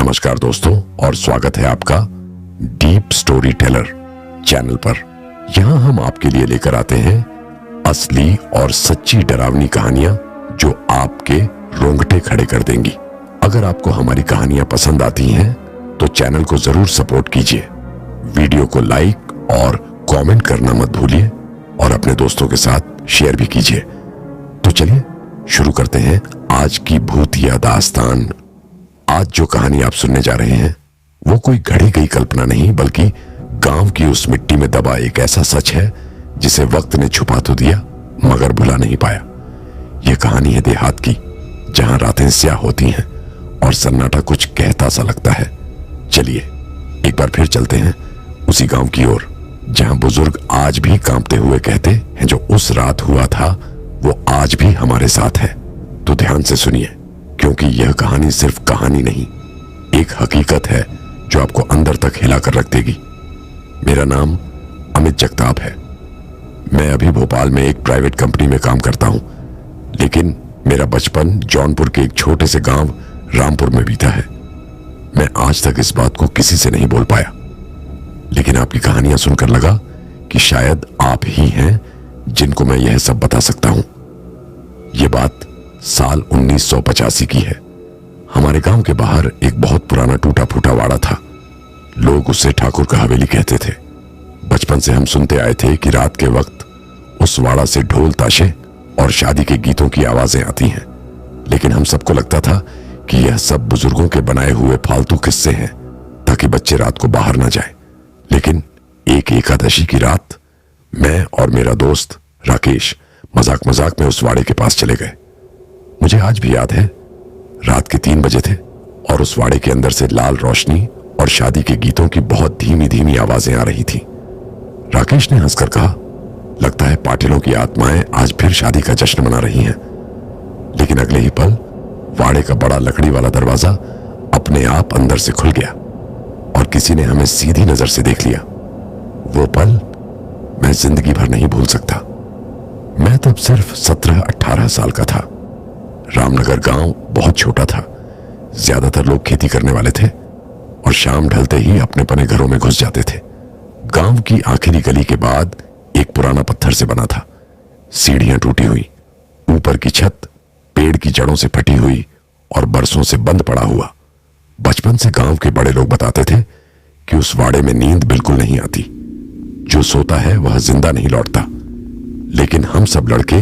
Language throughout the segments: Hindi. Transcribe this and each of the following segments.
नमस्कार दोस्तों, और स्वागत है आपका डीप स्टोरी टेलर चैनल पर। यहाँ हम आपके लिए लेकर आते हैं असली और सच्ची डरावनी कहानियां जो आपके रोंगटे खड़े कर देंगी। अगर आपको हमारी कहानियां पसंद आती हैं तो चैनल को जरूर सपोर्ट कीजिए, वीडियो को लाइक और कमेंट करना मत भूलिए और अपने दोस्तों के साथ शेयर भी कीजिए। तो चलिए शुरू करते हैं आज की भूतिया दास्तान। आज जो कहानी आप सुनने जा रहे हैं वो कोई घड़ी गई कल्पना नहीं, बल्कि गांव की उस मिट्टी में दबा एक ऐसा सच है जिसे वक्त ने छुपा तो दिया मगर भुला नहीं पाया। यह कहानी है देहात की, जहां रातें स्याह होती हैं और सन्नाटा कुछ कहता सा लगता है। चलिए एक बार फिर चलते हैं उसी गांव की ओर, जहां बुजुर्ग आज भी कांपते हुए कहते हैं जो उस रात हुआ था वो आज भी हमारे साथ है। तो ध्यान से सुनिए, क्योंकि यह कहानी सिर्फ कहानी नहीं, एक हकीकत है जो आपको अंदर तक हिलाकर रख देगी। मेरा नाम अमित जगताप है। मैं अभी भोपाल में एक प्राइवेट कंपनी में काम करता हूं, लेकिन मेरा बचपन जौनपुर के एक छोटे से गांव रामपुर में बीता है। मैं आज तक इस बात को किसी से नहीं बोल पाया, लेकिन आपकी कहानियां सुनकर लगा कि शायद आप ही हैं जिनको मैं यह सब बता सकता हूं। यह बात साल 1985 की है। हमारे गांव के बाहर एक बहुत पुराना टूटा फूटा वाड़ा था। लोग उसे ठाकुर का हवेली कहते थे। बचपन से हम सुनते आए थे कि रात के वक्त उस वाड़ा से ढोल ताशे और शादी के गीतों की आवाजें आती हैं, लेकिन हम सबको लगता था कि यह सब बुजुर्गों के बनाए हुए फालतू किस्से हैं ताकि बच्चे रात को बाहर ना जाएं। लेकिन एक एकादशी की रात मैं और मेरा दोस्त राकेश मजाक मजाक में उस वाड़े के पास चले गए। मुझे आज भी याद है, रात के 3 बजे थे और उस वाड़े के अंदर से लाल रोशनी और शादी के गीतों की बहुत धीमी धीमी आवाजें आ रही थी। राकेश ने हंसकर कहा, लगता है पाटिलों की आत्माएं आज फिर शादी का जश्न मना रही हैं। लेकिन अगले ही पल वाड़े का बड़ा लकड़ी वाला दरवाजा अपने आप अंदर से खुल गया और किसी ने हमें सीधी नजर से देख लिया। वो पल मैं जिंदगी भर नहीं भूल सकता। मैं तब सिर्फ 17-18 साल का था। रामनगर गांव बहुत छोटा था, ज्यादातर लोग खेती करने वाले थे और शाम ढलते ही अपने अपने घरों में घुस जाते थे। गांव की आखिरी गली के बाद एक पुराना पत्थर से बना था। सीढ़ियां टूटी हुई, ऊपर की छत पेड़ की जड़ों से फटी हुई और बरसों से बंद पड़ा हुआ। बचपन से गांव के बड़े लोग बताते थे कि उस वाड़े में नींद बिल्कुल नहीं आती। जो सोता है वह जिंदा नहीं लौटता। लेकिन हम सब लड़के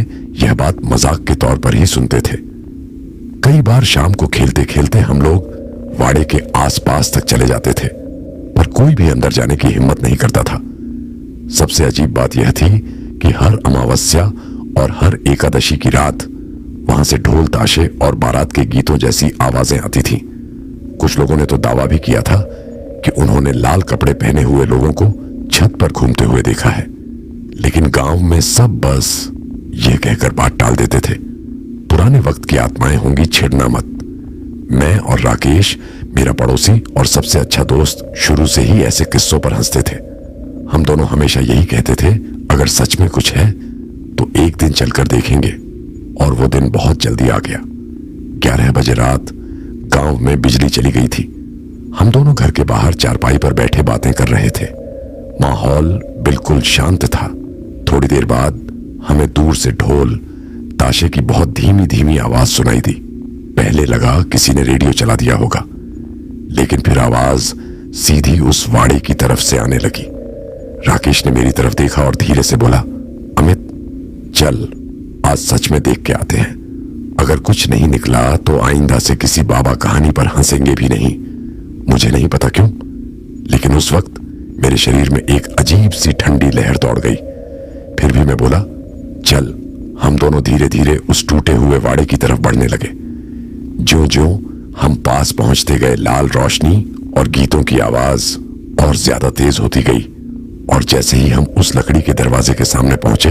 यह बात मजाक के तौर पर ही सुनते थे। कई बार शाम को खेलते खेलते हम लोग वाड़े के आसपास तक चले जाते थे, पर कोई भी अंदर जाने की हिम्मत नहीं करता था। सबसे अजीब बात यह थी कि हर अमावस्या और हर एकादशी की रात वहां से ढोल ताशे और बारात के गीतों जैसी आवाजें आती थीं। कुछ लोगों ने तो दावा भी किया था कि उन्होंने लाल कपड़े पहने हुए लोगों को छत पर घूमते हुए देखा है। लेकिन गांव में सब बस यह कहकर बात टाल देते थे, पुराने वक्त की आत्माएं होंगी, छिड़ना मत। मैं और राकेश, मेरा पड़ोसी और सबसे अच्छा दोस्त, शुरू से ही ऐसे किस्सों पर हंसते थे। हम दोनों हमेशा यही कहते थे, अगर सच में कुछ है तो एक दिन चलकर देखेंगे। और वो दिन बहुत जल्दी आ गया। 11 बजे रात गांव में बिजली चली गई थी। हम दोनों घर के बाहर चारपाई पर बैठे बातें कर रहे थे। माहौल बिल्कुल शांत था। थोड़ी देर बाद हमें दूर से ढोल ताशे की बहुत धीमी धीमी आवाज सुनाई दी। पहले लगा किसी ने रेडियो चला दिया होगा, लेकिन फिर आवाज सीधी उस वाड़े की तरफ से आने लगी। राकेश ने मेरी तरफ देखा और धीरे से बोला, अमित चल, आज सच में देख के आते हैं। अगर कुछ नहीं निकला तो आइंदा से किसी बाबा कहानी पर हंसेंगे भी नहीं। मुझे नहीं पता क्यों, लेकिन उस वक्त मेरे शरीर में एक अजीब सी ठंडी लहर दौड़ गई। फिर भी मैं बोला, चल। हम दोनों धीरे धीरे उस टूटे हुए वाड़े की तरफ बढ़ने लगे। ज्यों-ज्यों हम पास पहुंचते गए, लाल रोशनी और गीतों की आवाज और ज्यादा तेज होती गई। और जैसे ही हम उस लकड़ी के दरवाजे के सामने पहुंचे,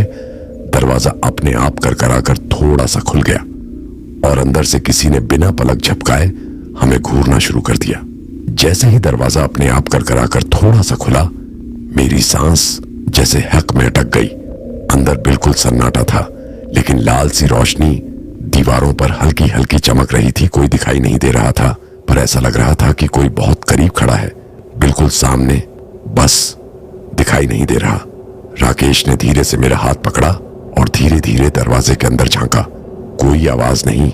दरवाजा अपने आप करकराकर थोड़ा सा खुल गया और अंदर से किसी ने बिना पलक झपकाए हमें घूरना शुरू कर दिया। जैसे ही दरवाजा अपने आप करकराकर थोड़ा सा खुला, मेरी सांस जैसे हक में अटक गई। अंदर बिल्कुल सन्नाटा था, लेकिन लाल सी रोशनी दीवारों पर हल्की हल्की चमक रही थी। कोई दिखाई नहीं दे रहा था, पर ऐसा लग रहा था कि कोई बहुत करीब खड़ा है, बिल्कुल सामने, बस दिखाई नहीं दे रहा। राकेश ने धीरे से मेरा हाथ पकड़ा और धीरे धीरे दरवाजे के अंदर झांका। कोई आवाज नहीं,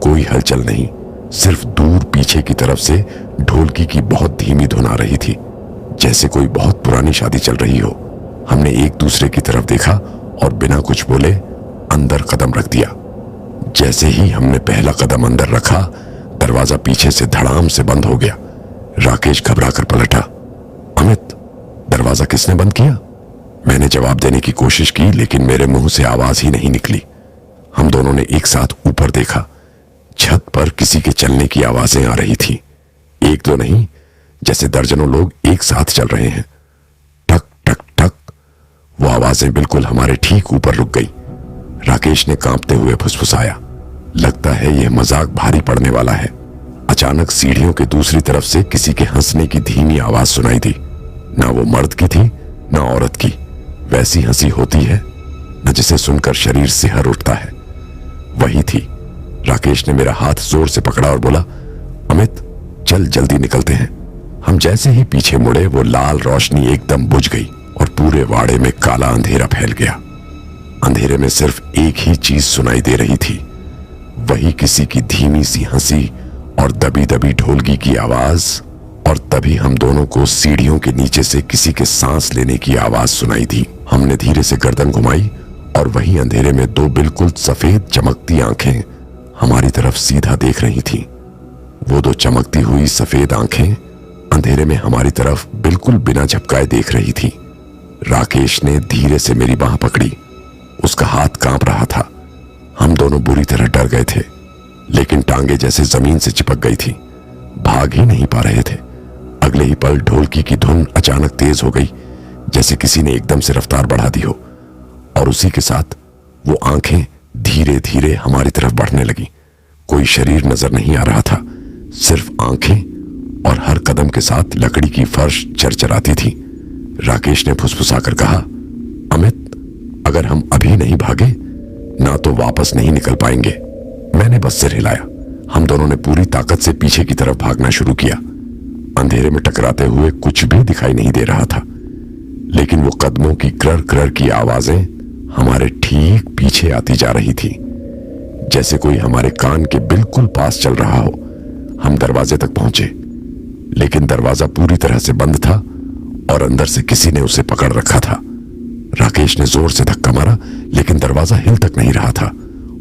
कोई हलचल नहीं, सिर्फ दूर पीछे की तरफ से ढोलकी की बहुत धीमी धुन आ रही थी, जैसे कोई बहुत पुरानी शादी चल रही हो। हमने एक दूसरे की तरफ देखा और बिना कुछ बोले अंदर कदम रख दिया। जैसे ही हमने पहला कदम अंदर रखा, दरवाजा पीछे से धड़ाम से बंद हो गया। राकेश घबरा कर पलटा। अमित, दरवाजा किसने बंद किया? मैंने जवाब देने की कोशिश की, लेकिन मेरे मुंह से आवाज ही नहीं निकली। हम दोनों ने एक साथ ऊपर देखा। छत पर किसी के चलने की आवाजें आ रही थी। एक दो नहीं, जैसे दर्जनों लोग एक साथ चल रहे हैं। टक टक टक, वो आवाजें बिल्कुल हमारे ठीक ऊपर रुक गई। राकेश ने कांपते हुए फुसफुसाया, लगता है यह मजाक भारी पड़ने वाला है। अचानक सीढ़ियों के दूसरी तरफ से किसी के हंसने की धीमी आवाज सुनाई दी। ना वो मर्द की थी, ना औरत की। वैसी हंसी होती है न जिसे सुनकर शरीर सिहर उठता है। वही थी। राकेश ने मेरा हाथ जोर से पकड़ा और बोला, अमित चल जल्दी निकलते हैं। हम जैसे ही पीछे मुड़े, वो लाल रोशनी एकदम बुझ गई और पूरे वाड़े में काला अंधेरा फैल गया। अंधेरे में सिर्फ एक ही चीज सुनाई दे रही थी, वही किसी की धीमी सी हंसी और दबी दबी ढोलकी की आवाज। और तभी हम दोनों को सीढ़ियों के नीचे से किसी के सांस लेने की आवाज सुनाई दी। हमने धीरे से गर्दन घुमाई और वहीं अंधेरे में दो बिल्कुल सफेद चमकती आंखें हमारी तरफ सीधा देख रही थीं। वो दो चमकती हुई सफेद आंखें अंधेरे में हमारी तरफ बिल्कुल बिना झपकाए देख रही थी। राकेश ने धीरे से मेरी बांह पकड़ी। उसका हाथ कांप रहा था। हम दोनों बुरी तरह डर गए थे, लेकिन टांगे जैसे जमीन से चिपक गई थी, भाग ही नहीं पा रहे थे। अगले ही पल ढोलकी की धुन अचानक तेज हो गई, जैसे किसी ने एकदम से रफ्तार बढ़ा दी हो, और उसी के साथ वो आंखें धीरे धीरे हमारी तरफ बढ़ने लगी। कोई शरीर नजर नहीं आ रहा था, सिर्फ आंखें, और हर कदम के साथ लकड़ी की फर्श चरचराती थी। राकेश ने फुसफुसाकर कहा, अमित अगर हम अभी नहीं भागे ना तो वापस नहीं निकल पाएंगे। मैंने बस सिर हिलाया। हम दोनों ने पूरी ताकत से पीछे की तरफ भागना शुरू किया। अंधेरे में टकराते हुए कुछ भी दिखाई नहीं दे रहा था, लेकिन वो कदमों की क्रर क्रर की आवाजें हमारे ठीक पीछे आती जा रही थी, जैसे कोई हमारे कान के बिल्कुल पास चल रहा हो। हम दरवाजे तक पहुंचे, लेकिन दरवाजा पूरी तरह से बंद था और अंदर से किसी ने उसे पकड़ रखा था। राकेश ने जोर से धक्का मारा, लेकिन दरवाजा हिल तक नहीं रहा था।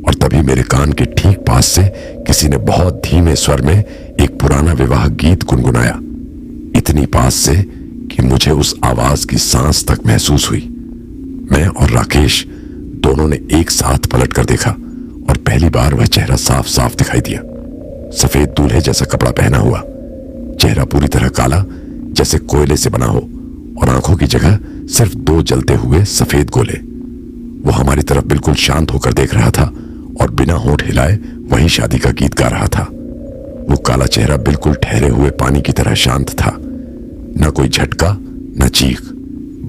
और तभी मेरे कान के ठीक पास से किसी ने बहुत धीमे स्वर में एक पुराना विवाह गीत गुनगुनाया, इतनी पास से कि मुझे उस आवाज की सांस तक महसूस हुई। मैं और राकेश दोनों ने एक साथ पलट कर देखा और पहली बार वह चेहरा साफ साफ दिखाई दिया। सफेद दूल्हे जैसा कपड़ा पहना हुआ, चेहरा पूरी तरह काला जैसे कोयले से बना हो, और आंखों की जगह सिर्फ दो जलते हुए सफेद गोले। वो हमारी तरफ बिल्कुल शांत होकर देख रहा था और बिना होंठ हिलाए वही शादी का गीत गा रहा था। वो काला चेहरा बिल्कुल ठहरे हुए पानी की तरह शांत था, न कोई झटका न चीख,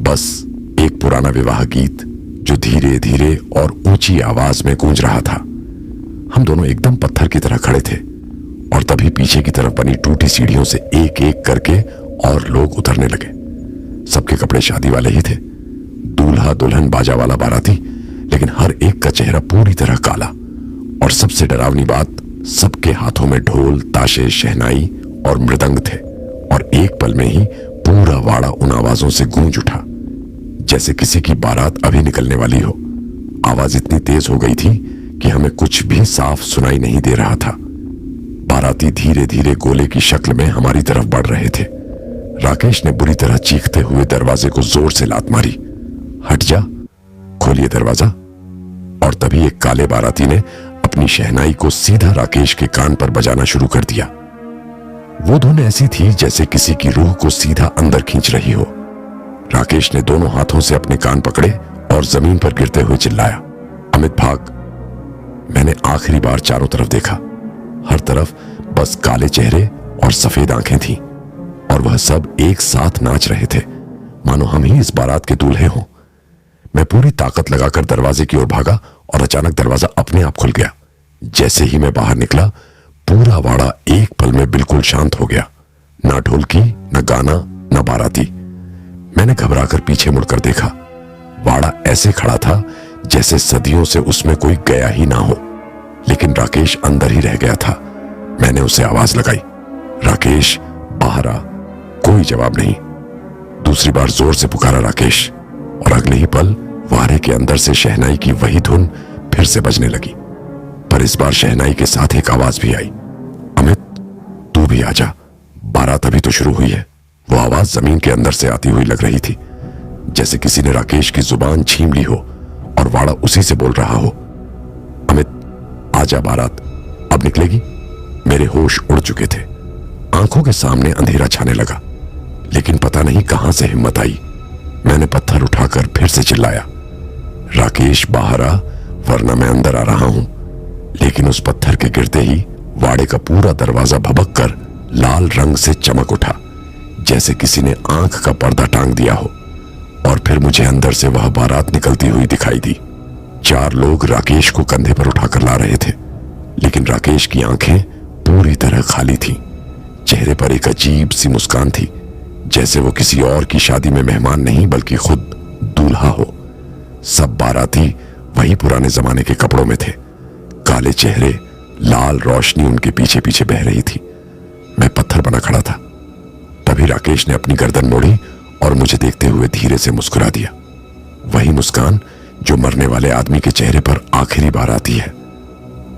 बस एक पुराना विवाह गीत जो धीरे धीरे और ऊंची आवाज में गूंज रहा था। हम दोनों एकदम पत्थर की तरह खड़े थे, और तभी पीछे की तरफ बनी टूटी सीढ़ियों से एक एक करके और लोग उतरने लगे। सबके कपड़े शादी वाले ही थे, दूल्हा दुल्हन बाजा वाला बाराती, लेकिन हर एक का चेहरा पूरी तरह काला। और सबसे डरावनी बात, सबके हाथों में ढोल, ताशे, शहनाई और मृदंग थे, और एक पल में ही पूरा वाड़ा उन आवाजों से गूंज उठा जैसे किसी की बारात अभी निकलने वाली हो। आवाज इतनी तेज हो गई थी कि हमें कुछ भी साफ सुनाई नहीं दे रहा था। बाराती धीरे धीरे गोले की शक्ल में हमारी तरफ बढ़ रहे थे। राकेश ने बुरी तरह चीखते हुए दरवाजे को जोर से लात मारी। हट जा, खोलिए दरवाजा। और तभी एक काले बाराती ने अपनी शहनाई को सीधा राकेश के कान पर बजाना शुरू कर दिया। वो धुन ऐसी थी जैसे किसी की रूह को सीधा अंदर खींच रही हो। राकेश ने दोनों हाथों से अपने कान पकड़े और जमीन पर गिरते हुए चिल्लाया, अमित भाग। मैंने आखिरी बार चारों तरफ देखा। हर तरफ बस काले चेहरे और सफेद आंखें थीं, और वह सब एक साथ नाच रहे थे, मानो हम ही इस बारात के दूल्हे हों। मैं पूरी ताकत लगाकर दरवाजे की ओर भागा और अचानक दरवाजा अपने आप खुल गया। जैसे ही मैं बाहर निकला, पूरा वाड़ा एक पल में बिल्कुल शांत हो गया। ना ढोलकी, ना गाना, ना बाराती। मैंने घबराकर पीछे मुड़कर देखा। वाड़ा ऐसे खड़ा था जैसे सदियों से उसमें कोई गया ही ना हो, लेकिन राकेश अंदर ही रह गया था। मैंने उसे आवाज लगाई, राकेश बाहर आ। कोई जवाब नहीं। दूसरी बार जोर से पुकारा राकेश, और अगले ही पल वारे के अंदर से शहनाई की वही धुन फिर से बजने लगी। पर इस बार शहनाई के साथ एक आवाज भी आई, अमित तू भी आजा, बारात अभी तो शुरू हुई है। वो आवाज जमीन के अंदर से आती हुई लग रही थी, जैसे किसी ने राकेश की जुबान छीन ली हो और वाड़ा उसी से बोल रहा हो, अमित आजा, बारात अब निकलेगी। मेरे होश उड़ चुके थे। आंखों के सामने अंधेरा छाने लगा, लेकिन पता नहीं कहां से हिम्मत आई। मैंने पत्थर उठाकर फिर से चिल्लाया, राकेश बाहर आ, वरना मैं अंदर आ रहा हूं। लेकिन उस पत्थर के गिरते ही वाड़े का पूरा दरवाजा भभक कर लाल रंग से चमक उठा, जैसे किसी ने आंख का पर्दा टांग दिया हो। और फिर मुझे अंदर से वह बारात निकलती हुई दिखाई दी। 4 लोग राकेश को कंधे पर उठाकर ला रहे थे, लेकिन राकेश की आंखें पूरी तरह खाली थीं। चेहरे पर एक अजीब सी मुस्कान थी, जैसे वो किसी और की शादी में मेहमान नहीं बल्कि खुद दूल्हा हो। सब बाराती वही पुराने जमाने के कपड़ों में थे। काले चेहरे, लाल रोशनी उनके पीछे पीछे बह रही थी। मैं पत्थर बना खड़ा था। तभी राकेश ने अपनी गर्दन मोड़ी और मुझे देखते हुए धीरे से मुस्कुरा दिया। वही मुस्कान जो मरने वाले आदमी के चेहरे पर आखिरी बार आती है।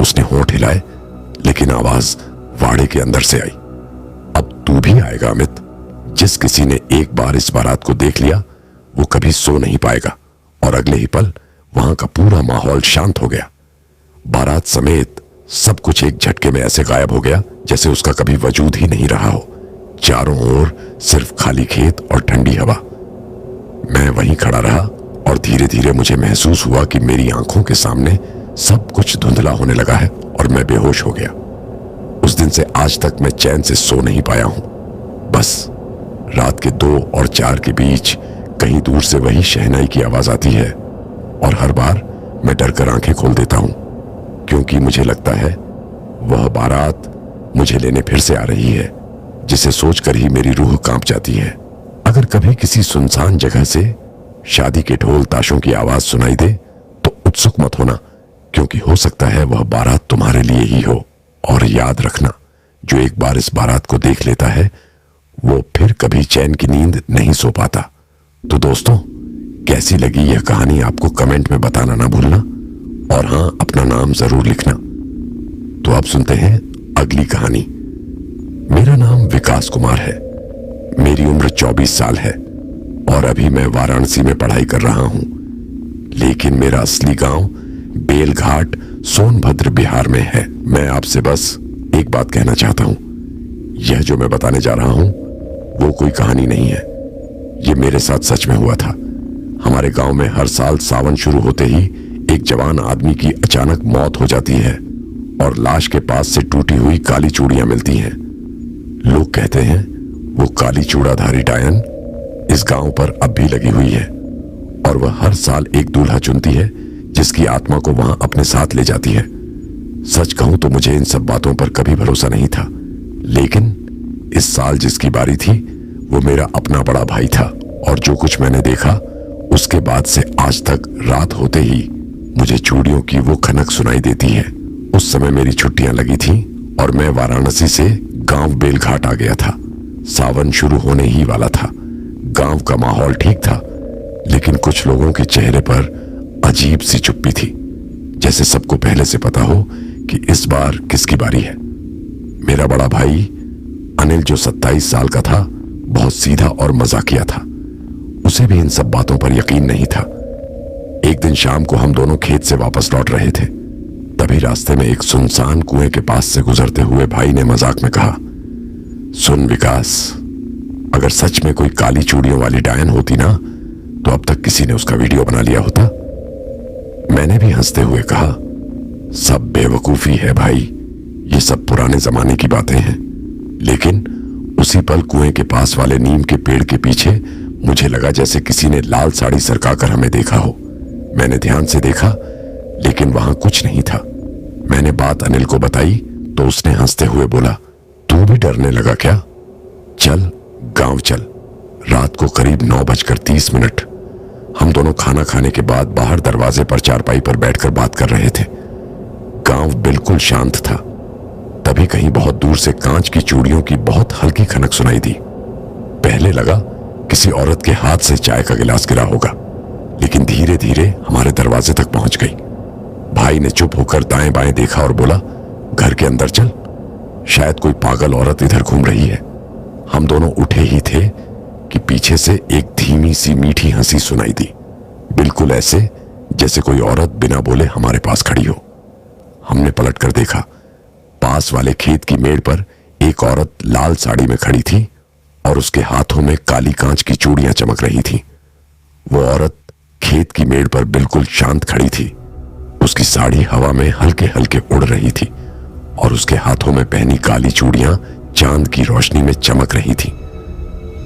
उसने होंठ हिलाए, लेकिन आवाज वाड़े के अंदर से आई, अब तू भी आएगा अमित। जिस किसी ने एक बार इस बारात को देख लिया वो कभी सो नहीं पाएगा। और अगले ही पल वहां का पूरा माहौल शांत हो गया। बारात समेत सब कुछ एक झटके में ऐसे गायब हो गया जैसे उसका कभी वजूद ही नहीं रहा हो। चारों ओर सिर्फ खाली खेत और ठंडी हवा। मैं वहीं खड़ा रहा और धीरे धीरे मुझे महसूस हुआ कि मेरी आंखों के सामने सब कुछ धुंधला होने लगा है और मैं बेहोश हो गया। उस दिन से आज तक मैं चैन से सो नहीं पाया हूं। बस रात के 2 और 4 के बीच कहीं दूर से वही शहनाई की आवाज आती है, और हर बार मैं डर कर आंखें खोल देता हूं, क्योंकि मुझे लगता है वह बारात मुझे लेने फिर से आ रही है, जिसे सोचकर ही मेरी रूह कांप जाती है। अगर कभी किसी सुनसान जगह से शादी के ढोल ताशों की आवाज सुनाई दे तो उत्सुक मत होना, क्योंकि हो सकता है वह बारात तुम्हारे लिए ही हो। और याद रखना, जो एक बार इस बारात को देख लेता है वो फिर कभी चैन की नींद नहीं सो पाता। तो दोस्तों, कैसी लगी यह कहानी आपको कमेंट में बताना ना भूलना, और हां, अपना नाम जरूर लिखना। तो अब सुनते हैं अगली कहानी। मेरा नाम विकास कुमार है। मेरी उम्र 24 साल है और अभी मैं वाराणसी में पढ़ाई कर रहा हूं। लेकिन मेरा असली गांव बेलघाट, सोनभद्र, बिहार में है। मैं आपसे बस एक बात कहना चाहता हूं। यह जो मैं बताने जा रहा हूं वो कोई कहानी नहीं है, ये मेरे साथ सच में हुआ था। हमारे गांव में हर साल सावन शुरू होते ही एक जवान आदमी की अचानक मौत हो जाती है और लाश के पास से टूटी हुई काली चूड़ियां मिलती हैं। लोग कहते हैं वो काली चूड़ाधारी डायन इस गांव पर अब भी लगी हुई है, और वह हर साल एक दूल्हा चुनती है जिसकी आत्मा को वहां अपने साथ ले जाती है। सच कहूं तो मुझे इन सब बातों पर कभी भरोसा नहीं था, लेकिन इस साल जिसकी बारी थी वो मेरा अपना बड़ा भाई था, और जो कुछ मैंने देखा उसके बाद से आज तक रात होते ही मुझे चूड़ियों की वो खनक सुनाई देती है। उस समय मेरी छुट्टियां लगी थीं और मैं वाराणसी से गांव बेलघाट आ गया था। सावन शुरू होने ही वाला था। गांव का माहौल ठीक था, लेकिन कुछ लोगों के चेहरे पर अजीब सी चुप्पी थी, जैसे सबको पहले से पता हो कि इस बार किसकी बारी है। मेरा बड़ा भाई अनिल, जो 27 साल का था, बहुत सीधा और मजाकिया था। उसे भी इन सब बातों पर यकीन नहीं था। एक दिन शाम को हम दोनों खेत से वापस लौट रहे थे। तभी रास्ते में एक सुनसान कुएं के पास से गुजरते हुए भाई ने मजाक में कहा, सुन विकास, अगर सच में कोई काली चूड़ियों वाली डायन होती ना तो अब तक किसी ने उसका वीडियो बना लिया होता। मैंने भी हंसते हुए कहा, सब बेवकूफी है भाई, ये सब पुराने जमाने की बातें हैं। लेकिन उसी पल कुएं के पास वाले नीम के पेड़ के पीछे मुझे लगा जैसे किसी ने लाल साड़ी सरकाकर हमें देखा हो। मैंने ध्यान से देखा, लेकिन वहां कुछ नहीं था। मैंने बात अनिल को बताई तो उसने हंसते हुए बोला, तू भी डरने लगा क्या? चल गांव चल। रात को करीब 9:30 हम दोनों खाना खाने के बाद बाहर दरवाजे पर चारपाई पर बैठकर बात कर रहे थे। गांव बिल्कुल शांत था। तभी कहीं बहुत दूर से कांच की चूड़ियों की बहुत हल्की खनक सुनाई दी। पहले लगा किसी औरत के हाथ से चाय का गिलास गिरा होगा, लेकिन धीरे धीरे हमारे दरवाजे तक पहुंच गई। भाई ने चुप होकर दाएं बाएं देखा और बोला, घर के अंदर चल, शायद कोई पागल औरत इधर घूम रही है। हम दोनों उठे ही थे कि पीछे से एक धीमी सी मीठी हंसी सुनाई दी, बिल्कुल ऐसे जैसे कोई औरत बिना बोले हमारे पास खड़ी हो। हमने पलट कर देखा, पास वाले खेत की मेड़ पर एक औरत लाल साड़ी में खड़ी थी और उसके हाथों में काली कांच की चूड़ियां चमक रही थी। वो औरत खेत की मेड़ पर बिल्कुल शांत खड़ी थी। उसकी साड़ी हवा में हल्के हल्के उड़ रही थी और उसके हाथों में पहनी काली चूड़ियां चांद की रोशनी में चमक रही थी।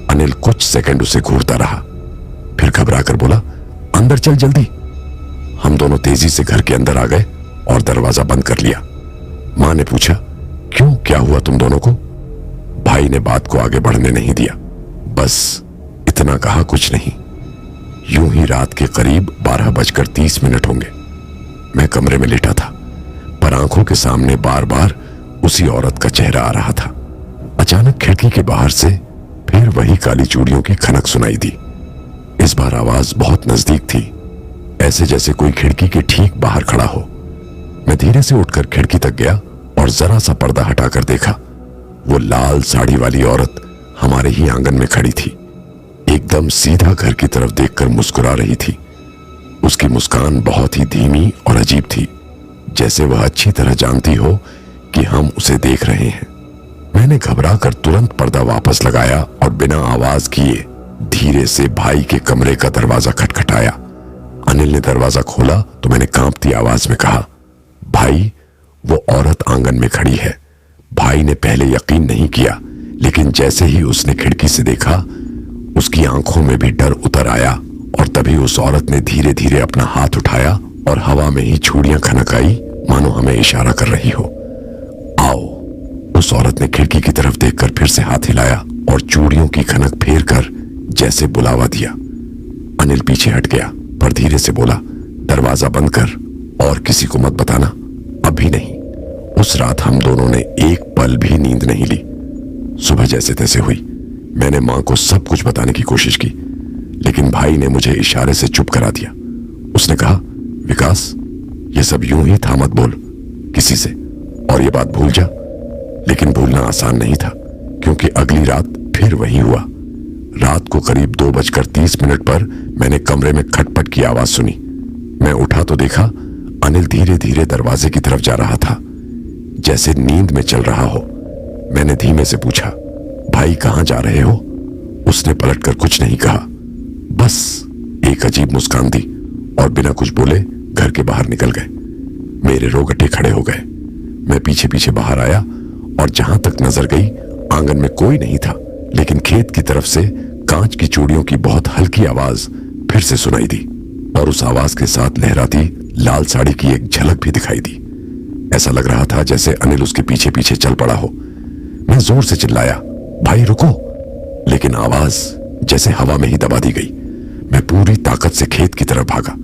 अनिल कुछ सेकंड उसे घूरता रहा, फिर घबरा कर बोला, अंदर चल जल्दी। हम दोनों तेजी से घर के अंदर आ गए और दरवाजा बंद कर लिया। मां ने पूछा, क्यों, क्या हुआ तुम दोनों को? भाई ने बात को आगे बढ़ने नहीं दिया, बस इतना कहा, कुछ नहीं। यूं ही रात के करीब 12:30 होंगे। मैं कमरे में लेटा था, पर आंखों के सामने बार बार उसी औरत का चेहरा आ रहा था। अचानक खिड़की के बाहर से फिर वही काली चूड़ियों की खनक सुनाई दी। इस बार आवाज बहुत नजदीक थी, ऐसे जैसे कोई खिड़की के ठीक बाहर खड़ा हो। मैं धीरे से उठकर खिड़की तक गया और जरा सा पर्दा हटाकर देखा। वो लाल साड़ी वाली औरत हमारे ही आंगन में खड़ी थी, एकदम सीधा घर की तरफ देखकर मुस्कुरा रही थी। उसकी मुस्कान बहुत ही धीमी और अजीब थी, जैसे वह अच्छी तरह जानती हो कि हम उसे देख रहे हैं। मैंने घबरा कर तुरंत पर्दा वापस लगाया और बिना आवाज किए धीरे से भाई के कमरे का दरवाजा खटखटाया। अनिल ने दरवाजा खोला तो मैंने कांपती आवाज में कहा, भाई, वो औरत आंगन में खड़ी है। भाई ने पहले यकीन नहीं किया, लेकिन जैसे ही उसने खिड़की से देखा, उसकी आंखों में भी डर उतर आया और तभी उस औरत ने धीरे धीरे अपना हाथ उठाया और हवा में ही चूड़ियां खनक आई, मानो हमें इशारा कर रही हो। आओ। उस औरत ने खिड़की की तरफ देखकर फिर से हाथ हिलाया और चूड़ियों की खनक फेर कर जैसे बुलावा दिया। अनिल पीछे हट गया, पर धीरे से बोला, दरवाजा बंद कर और किसी को मत बताना, अभी नहीं। उस रात हम दोनों ने एक पल भी नींद नहीं ली। सुबह जैसे तैसे हुई। मैंने मां को सब कुछ बताने की कोशिश की, लेकिन भाई ने मुझे इशारे से चुप करा दिया। उसने कहा, विकास, ये सब यूं ही था, मत बोल किसी से और ये बात भूल जा। लेकिन भूलना आसान नहीं था, क्योंकि अगली रात फिर वही हुआ। रात को करीब 2:30 पर मैंने कमरे में खटपट की आवाज सुनी। मैं उठा तो देखा अनिल धीरे धीरे दरवाजे की तरफ जा रहा था, जैसे नींद में चल रहा हो। मैंने धीमे से पूछा, भाई कहां जा रहे हो? उसने पलटकर कुछ नहीं कहा, बस एक अजीब मुस्कान दी और बिना कुछ बोले घर के बाहर निकल गए। मेरे रोगटे खड़े हो गए। मैं पीछे पीछे बाहर आया और जहां तक नजर गई आंगन में कोई नहीं था, लेकिन खेत की तरफ से कांच की चूड़ियों की बहुत हल्की आवाज फिर से सुनाई दी और उस आवाज के साथ लहराती लाल साड़ी की एक झलक भी दिखाई दी। ऐसा लग रहा था जैसे अनिल उसके पीछे पीछे चल पड़ा हो। मैं जोर से चिल्लाया, भाई रुको, लेकिन आवाज जैसे हवा में ही दबा दी गई। मैं पूरी ताकत से खेत की तरफ भागा,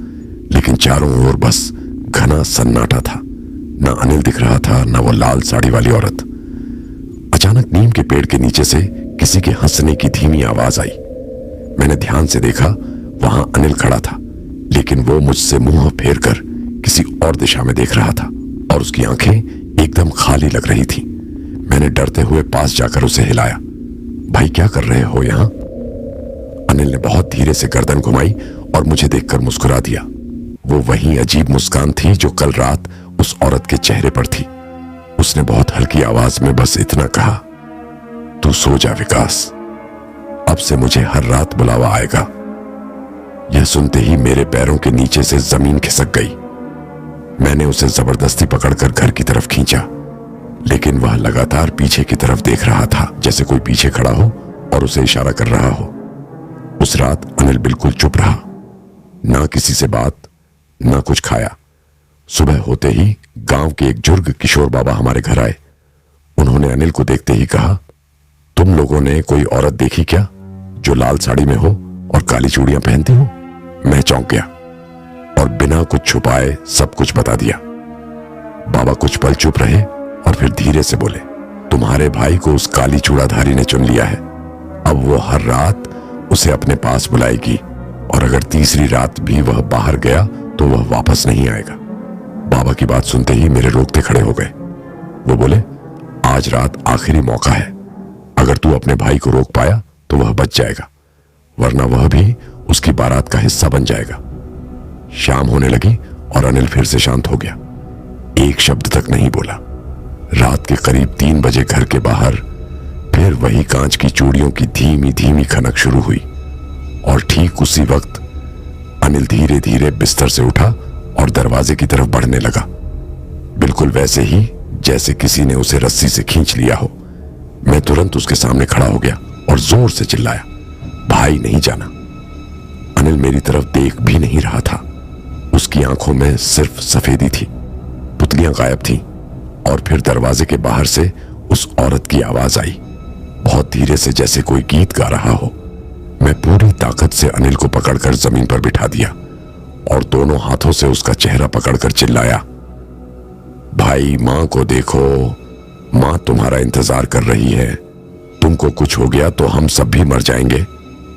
लेकिन चारों ओर बस घना सन्नाटा था। ना अनिल दिख रहा था, ना वो लाल साड़ी वाली औरत। अचानक नीम के पेड़ के नीचे से किसी के हंसने की धीमी आवाज आई। मैंने ध्यान से देखा, वहां अनिल खड़ा था, लेकिन वो मुझसे मुंह फेर कर किसी और दिशा में देख रहा था और उसकी आंखें एकदम खाली लग रही थी। मैंने डरते हुए पास जाकर उसे हिलाया, भाई क्या कर रहे हो यहां? अनिल ने बहुत धीरे से गर्दन घुमाई और मुझे देखकर मुस्कुरा दिया। वो वही अजीब मुस्कान थी जो कल रात उस औरत के चेहरे पर थी। उसने बहुत हल्की आवाज में बस इतना कहा, तू सो जा विकास, अब से मुझे हर रात बुलावा आएगा। यह सुनते ही मेरे पैरों के नीचे से जमीन खिसक गई। मैंने उसे जबरदस्ती पकड़कर घर की तरफ खींचा, लेकिन वह लगातार पीछे की तरफ देख रहा था, जैसे कोई पीछे खड़ा हो और उसे इशारा कर रहा हो। उस रात अनिल बिल्कुल चुप रहा, ना किसी से बात, ना कुछ खाया। सुबह होते ही गांव के एक जुर्ग किशोर बाबा हमारे घर आए उन्होंने अनिल को देखते ही कहा, तुम लोगों ने कोई औरत देखी क्या जो लाल साड़ी में हो और काली चूड़ियां पहनती हो? मैं चौंक गया और बिना कुछ छुपाए सब कुछ बता दिया। बाबा कुछ पल चुप रहे और फिर धीरे से बोले, तुम्हारे भाई को उस काली चूड़ाधारी ने चुन लिया है। अब वो हर रात उसे अपने पास बुलाएगी और अगर तीसरी रात भी वह बाहर गया तो वह वापस नहीं आएगा। बाबा की बात सुनते ही मेरे रोकते खड़े हो गए। वो बोले, आज रात आखिरी मौका है, अगर तू अपने भाई को रोक पाया तो वह बच जाएगा, वरना वह भी उसकी बारात का हिस्सा बन जाएगा। शाम होने लगी और अनिल फिर से शांत हो गया, एक शब्द तक नहीं बोला। रात के करीब 3 बजे घर के बाहर फिर वही कांच की चूड़ियों की धीमी धीमी खनक शुरू हुई और ठीक उसी वक्त अनिल धीरे धीरे बिस्तर से उठा और दरवाजे की तरफ बढ़ने लगा, बिल्कुल वैसे ही जैसे किसी ने उसे रस्सी से खींच लिया हो। मैं तुरंत उसके सामने खड़ा हो गया और जोर से चिल्लाया, भाई नहीं जाना। अनिल मेरी तरफ देख भी नहीं रहा था, उसकी आंखों में सिर्फ सफेदी थी, पुतलियां गायब थीं और फिर दरवाजे के बाहर से उस औरत की आवाज आई, बहुत धीरे से जैसे कोई गीत गा रहा हो। मैं पूरी ताकत से अनिल को पकड़कर जमीन पर बिठा दिया और दोनों हाथों से उसका चेहरा पकड़कर चिल्लाया, भाई मां को देखो, मां तुम्हारा इंतजार कर रही है, तुमको कुछ हो गया तो हम सब भी मर जाएंगे।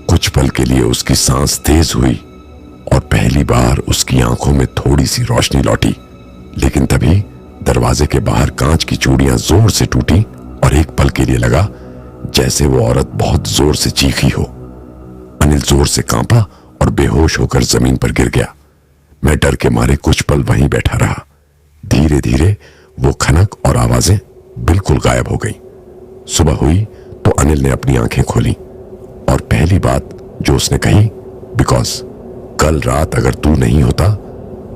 कुछ पल के लिए उसकी सांस तेज हुई और पहली बार उसकी आंखों में थोड़ी सी रोशनी लौटी, लेकिन तभी दरवाजे के बाहर कांच की चूड़ियां जोर से टूटी और एक पल के लिए लगा जैसे वो औरत बहुत जोर से चीखी हो। अनिल जोर से कांपा और बेहोश होकर जमीन पर गिर गया। मैं डर के मारे कुछ पल वहीं बैठा रहा। धीरे धीरे वो खनक और आवाजें बिल्कुल गायब हो गई। सुबह हुई तो अनिल ने अपनी आंखें खोली और पहली बात जो उसने कही, बिकॉज कल रात अगर तू नहीं होता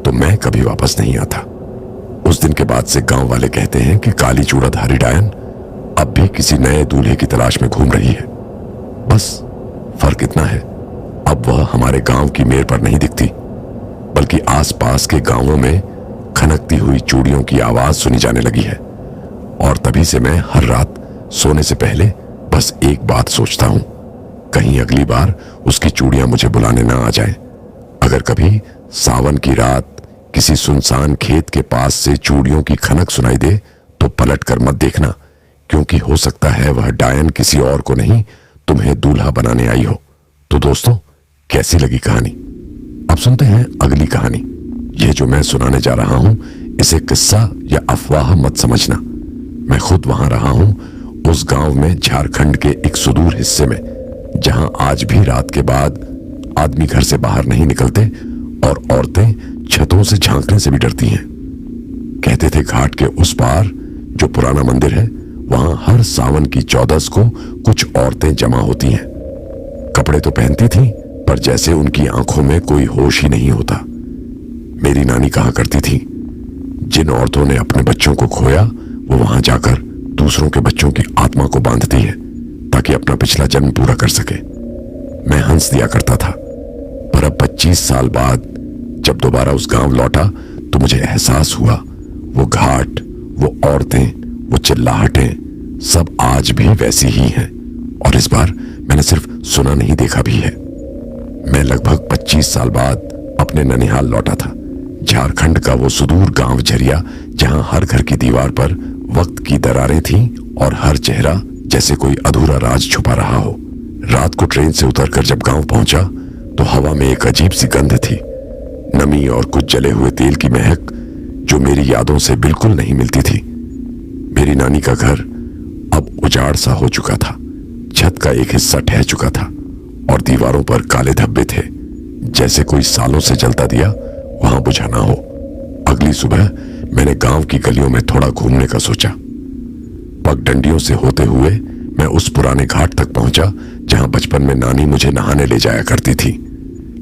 तो मैं कभी वापस नहीं आता। उस दिन के बाद से गांव वाले कहते हैं कि काली चूड़ाधारी डायन अब भी किसी नए दूल्हे की तलाश में घूम रही है। बस फर्क इतना है, अब वह हमारे गांव की मेड़ पर नहीं दिखती, बल्कि आसपास के गांवों में खनकती हुई चूड़ियों की आवाज सुनी जाने लगी है। और तभी से मैं हर रात सोने से पहले बस एक बात सोचता हूं, कहीं अगली बार उसकी चूड़ियां मुझे बुलाने ना आ जाएं। अगर कभी सावन की रात किसी सुनसान खेत के पास से चूड़ियों की खनक सुनाई दे तो पलट कर मत देखना, क्योंकि हो सकता है वह डायन किसी और को नहीं तुम्हें दूल्हा बनाने आई हो। तो दोस्तों, कैसी लगी कहानी? अब सुनते हैं अगली कहानी। यह जो मैं सुनाने जा रहा हूं इसे किस्सा या अफवाह मत समझना। मैं खुद वहां रहा हूं, उस गांव में, झारखंड के एक सुदूर हिस्से में, जहां आज भी रात के बाद आदमी घर से बाहर नहीं निकलते और औरतें छतों से झांकने से भी डरती हैं। कहते थे घाट के उस पार जो पुराना मंदिर है, वहां हर सावन की 14 को कुछ औरतें जमा होती हैं। कपड़े तो पहनती थीं, पर जैसे उनकी आंखों में कोई होश ही नहीं होता। मेरी नानी कहा करती थी, जिन औरतों ने अपने बच्चों को खोया वो वहां जाकर दूसरों के बच्चों की आत्मा को बांधती है ताकि अपना पिछला जन्म पूरा कर सके। मैं हंस दिया करता था, पर अब 25 साल बाद जब दोबारा उस गांव लौटा तो मुझे एहसास हुआ वो घाट, वो औरतें, वो चिल्लाहटें सब आज भी वैसी ही हैं। और इस बार मैंने सिर्फ सुना नहीं, देखा भी है। मैं लगभग 25 साल बाद अपने ननिहाल लौटा था, झारखंड का वो सुदूर गांव झरिया, जहां हर घर की दीवार पर वक्त की दरारें थीं और हर चेहरा जैसे कोई अधूरा राज छुपा रहा हो। रात को ट्रेन से उतरकर जब गांव पहुंचा तो हवा में एक अजीब सी गंध थी, नमी और कुछ जले हुए तेल की महक जो मेरी यादों से बिल्कुल नहीं मिलती थी। मेरी नानी का घर अब उजाड़ सा हो चुका था, छत का एक हिस्सा ढह चुका था और दीवारों पर काले धब्बे थे, जैसे कोई सालों से जलता दिया वहां बुझा ना हो। अगली सुबह मैंने गांव की गलियों में थोड़ा घूमने का सोचा। पगडंडियों से होते हुए मैं उस पुराने घाट तक पहुंचा जहां बचपन में नानी मुझे नहाने ले जाया करती थी।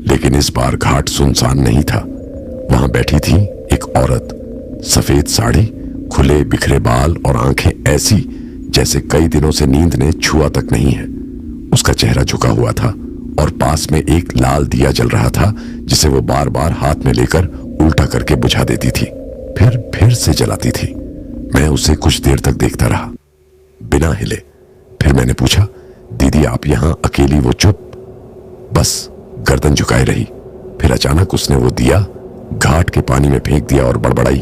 लेकिन इस बार घाट सुनसान नहीं था। वहां बैठी थी एक औरत, सफेद साड़ी, खुले बिखरे बाल और आंखें ऐसी जैसे कई दिनों से नींद ने छुआ तक नहीं है। उसका चेहरा झुका हुआ था और पास में एक लाल दिया जल रहा था जिसे वो बार बार हाथ में लेकर उल्टा करके बुझा देती थी, फिर से जलाती थी। मैं उसे कुछ देर तक देखता रहा। बिना हिले। फिर मैंने पूछा, दीदी आप यहां अकेली? वो चुप, बस गर्दन झुकाए रही। फिर अचानक उसने वो दिया घाट के पानी में फेंक दिया और बड़बड़ाई,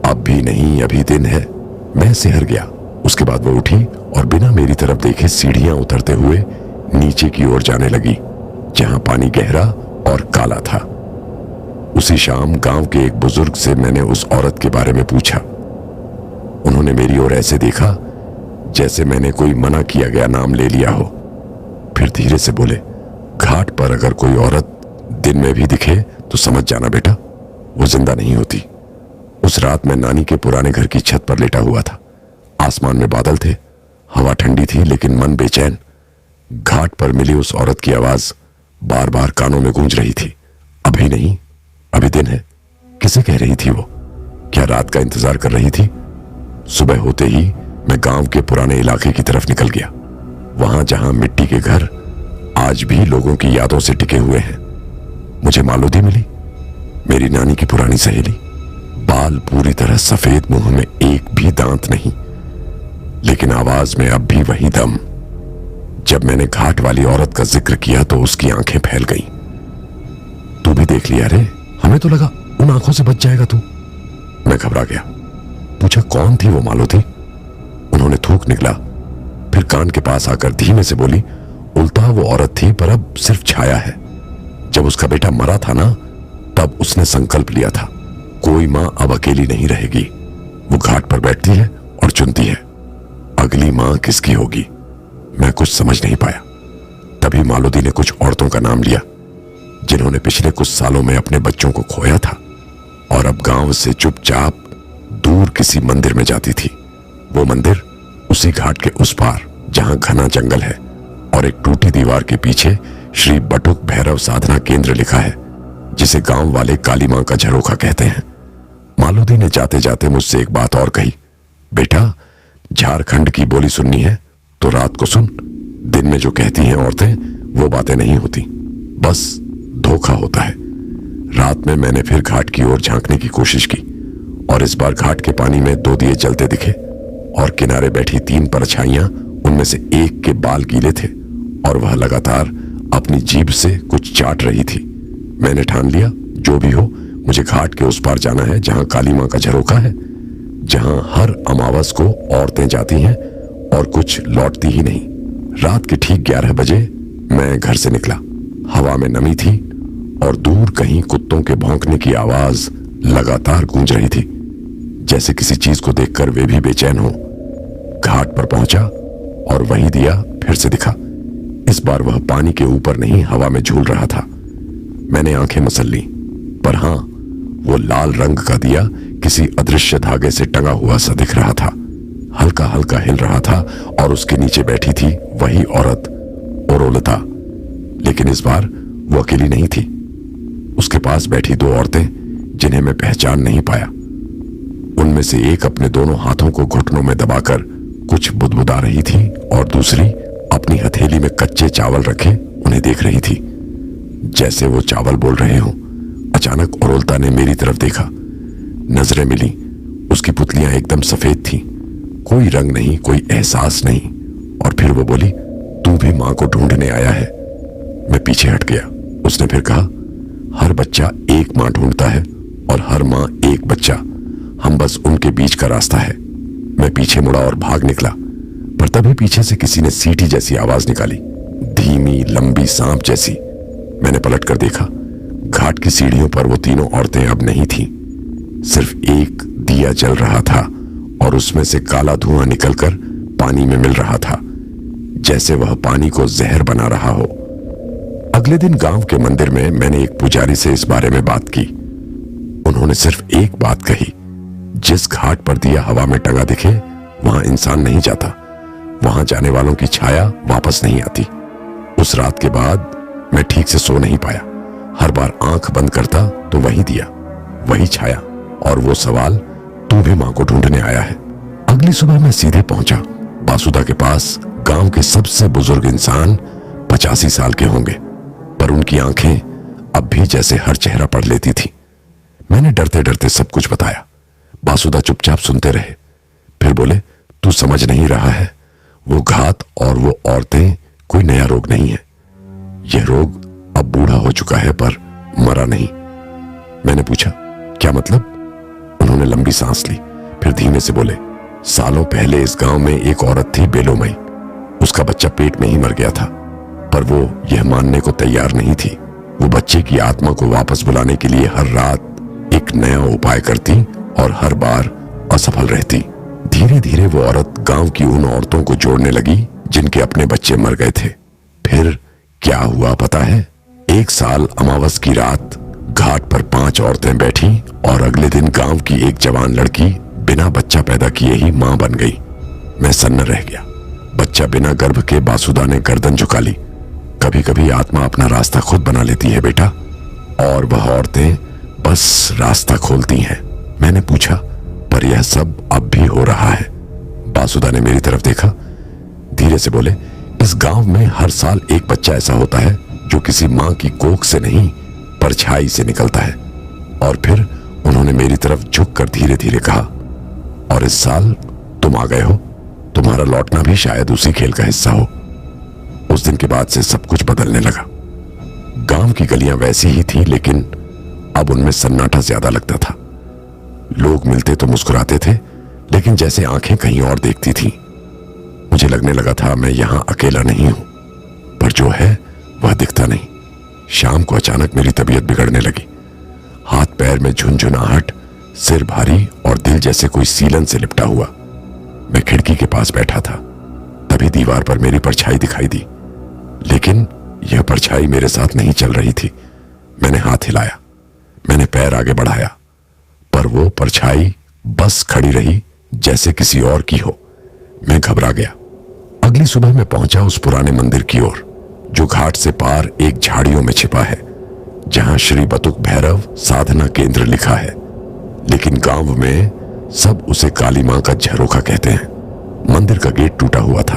अब भी नहीं, अभी दिन है। मैं सिहर गया। उसके बाद वो उठी और बिना मेरी तरफ देखे सीढ़ियां उतरते हुए नीचे की ओर जाने लगी, जहां पानी गहरा और काला था। उसी शाम गांव के एक बुजुर्ग से मैंने उस औरत के बारे में पूछा। उन्होंने मेरी ओर ऐसे देखा जैसे मैंने कोई मना किया गया नाम ले लिया हो। फिर धीरे से बोले, घाट पर अगर कोई औरत दिन में भी दिखे तो समझ जाना बेटा, वो जिंदा नहीं होती। उस रात मैं नानी के पुराने घर की छत पर लेटा हुआ था। आसमान में बादल थे, हवा ठंडी थी लेकिन मन बेचैन। घाट पर मिली उस औरत की आवाज बार बार कानों में गूंज रही थी, अभी नहीं, अभी दिन है। किसे कह रही थी वो? क्या रात का इंतजार कर रही थी? सुबह होते ही मैं गांव के पुराने इलाके की तरफ निकल गया, वहां जहां मिट्टी के घर आज भी लोगों की यादों से टिके हुए हैं। मुझे मालूदी मिली, मेरी नानी की पुरानी सहेली। बाल पूरी तरह सफेद, मुंह में एक भी दांत नहीं, लेकिन आवाज में अब भी वही दम। जब मैंने घाट वाली औरत का जिक्र किया तो उसकी आंखें फैल गईं। तू भी देख लिया रे? हमें तो लगा उन आंखों से बच जाएगा तू। मैं घबरा गया। पूछा, कौन थी वो मालूदी? उन्होंने थूक निकला, फिर कान के पास आकर धीमे से बोली, उल्टा वो औरत थी पर अब सिर्फ छाया है। जब उसका बेटा मरा था ना, तब उसने संकल्प लिया था, कोई मां अब अकेली नहीं रहेगी। वो घाट पर बैठती है और चुनती है अगली मां किसकी होगी। मैं कुछ समझ नहीं पाया। तभी मालूदी ने कुछ औरतों का नाम लिया जिन्होंने पिछले कुछ सालों में अपने बच्चों को खोया था और अब गांव से चुपचाप दूर किसी मंदिर में जाती थी। वो मंदिर उसी घाट के उस पार जहां घना जंगल है और एक टूटी दीवार के पीछे श्री बटुक भैरव साधना केंद्र लिखा है, जिसे गांव वाले काली मां का झरोखा कहते हैं। मालूदी ने जाते जाते मुझसे एक बात और कही, बेटा झारखंड की बोली सुननी है तो रात को सुन। दिन में जो कहती हैं औरतें वो बातें नहीं होती, बस धोखा होता है। रात में मैंने फिर घाट की ओर झांकने की कोशिश की और इस बार घाट के पानी में 2 दिए जलते दिखे और किनारे बैठी 3 परछाइयां, उनमें से एक के बाल गीले थे और वह लगातार अपनी जीभ से कुछ चाट रही थी। मैंने ठान लिया, जो भी हो मुझे घाट के उस पार जाना है जहां काली मां का झरोखा है, जहां हर अमावस को औरतें जाती हैं और कुछ लौटती ही नहीं। रात के ठीक 11 बजे मैं घर से निकला। हवा में नमी थी और दूर कहीं कुत्तों के भौंकने की आवाज लगातार गूंज रही थी, जैसे किसी चीज को देखकर वे भी बेचैन हो। घाट पर पहुंचा और वही दिया फिर से दिखा। इस बार वह पानी के ऊपर नहीं, हवा में झूल रहा था। मैंने आंखें मसल ली, पर हां, वो लाल रंग का दिया किसी अदृश्य धागे से टंगा हुआ सा दिख रहा था। हल्का हल्का हिल रहा था और उसके नीचे बैठी थी वही औरत, औरोलता। लेकिन इस बार वो अकेली नहीं थी। उसके पास बैठी 2 औरतें जिन्हें मैं पहचान नहीं पाया। उनमें से एक अपने दोनों हाथों को घुटनों में दबाकर कुछ बुदबुदा रही थी और दूसरी अपनी हथेली में कच्चे चावल रखे उन्हें देख रही थी, जैसे वो चावल बोल रहे हों। अचानक औरोलता ने मेरी तरफ देखा, नजरें मिली। उसकी पुतलियां एकदम सफेद थीं, कोई रंग नहीं, कोई एहसास नहीं। और फिर वो बोली, तू भी मां को ढूंढने आया है? मैं पीछे हट गया। उसने फिर कहा, हर बच्चा एक मां ढूंढता है और हर मां एक बच्चा, हम बस उनके बीच का रास्ता है। मैं पीछे मुड़ा और भाग निकला, पर तभी पीछे से किसी ने सीटी जैसी आवाज निकाली, धीमी लंबी सांप जैसी। मैंने पलट कर देखा, घाट की सीढ़ियों पर वो तीनों औरतें अब नहीं थीं। सिर्फ एक दिया जल रहा था और उसमें से काला धुआं निकलकर पानी में मिल रहा था, जैसे वह पानी को जहर बना रहा हो। अगले दिन गांव के मंदिर में मैंने एक पुजारी से इस बारे में बात की। उन्होंने सिर्फ एक बात कही, जिस घाट पर दिया हवा में टंगा दिखे वहां इंसान नहीं जाता, वहां जाने वालों की छाया वापस नहीं आती। उस रात के बाद मैं ठीक से सो नहीं पाया। हर बार आंख बंद करता तो वही दिया, वही छाया और वो सवाल, तू भी मां को ढूंढने आया है? अगली सुबह मैं सीधे पहुंचा बासुदा के पास। गांव के सबसे बुजुर्ग इंसान 85 साल के होंगे, पर उनकी आंखें अब भी जैसे हर चेहरा पढ़ लेती थी। मैंने डरते डरते सब कुछ बताया। बासुदा चुपचाप सुनते रहे, फिर बोले, तू समझ नहीं रहा है, वो घात और वो औरतें कोई नया रोग नहीं है। यह रोग अब बूढ़ा हो चुका है पर मरा नहीं। मैंने पूछा, क्या मतलब? उन्होंने लंबी सांस ली, फिर धीमे से बोले, सालों पहले इस गांव में एक औरत थी बेलोमई। उसका बच्चा पेट में ही मर गया था, पर वो यह मानने को तैयार नहीं थी। वो बच्चे की आत्मा को वापस बुलाने के लिए हर रात एक नया उपाय करती और हर बार असफल रहती। धीरे धीरे वो औरत गांव की उन औरतों को जोड़ने लगी जिनके अपने बच्चे मर गए थे। फिर क्या हुआ पता है? एक साल अमावस की रात घाट पर 5 औरतें बैठी और अगले दिन गांव की एक जवान लड़की बिना बच्चा पैदा किए ही मां बन गई। मैं सन्न रह गया। बच्चा बिना गर्भ के बासुदा ने गर्दन झुका ली। कभी कभी आत्मा अपना रास्ता खुद बना लेती है बेटा, और वह औरतें बस रास्ता खोलती हैं। मैंने पूछा, पर यह सब अब भी हो रहा है? बासुदा ने मेरी तरफ देखा, धीरे से बोले, इस गांव में हर साल एक बच्चा ऐसा होता है जो किसी मां की कोख से नहीं, परछाई से निकलता है। और फिर उन्होंने मेरी तरफ झुककर धीरे धीरे कहा, और इस साल तुम आ गए हो। तुम्हारा लौटना भी शायद उसी खेल का हिस्सा हो। उस दिन के बाद से सब कुछ बदलने लगा। गांव की गलियां वैसी ही थी, लेकिन अब उनमें सन्नाटा ज्यादा लगता था। लोग मिलते तो मुस्कुराते थे, लेकिन जैसे आंखें कहीं और देखती थीं। मुझे लगने लगा था मैं यहां अकेला नहीं हूं, पर जो है वह दिखता नहीं। शाम को अचानक मेरी तबीयत बिगड़ने लगी। हाथ पैर में झुनझुनाहट, सिर भारी और दिल जैसे कोई सीलन से लिपटा हुआ। मैं खिड़की के पास बैठा था, तभी दीवार पर मेरी परछाई दिखाई दी, लेकिन यह परछाई मेरे साथ नहीं चल रही थी। मैंने हाथ हिलाया, मैंने पैर आगे बढ़ाया, पर वो परछाई बस खड़ी रही जैसे किसी और की हो। मैं घबरा गया। अगली सुबह मैं पहुंचा उस पुराने मंदिर की ओर, जो घाट से पार एक झाड़ियों में छिपा है, जहां श्री बतुक भैरव साधना केंद्र लिखा है, लेकिन गांव में सब उसे काली मां का झरोखा कहते हैं। मंदिर का गेट टूटा हुआ था।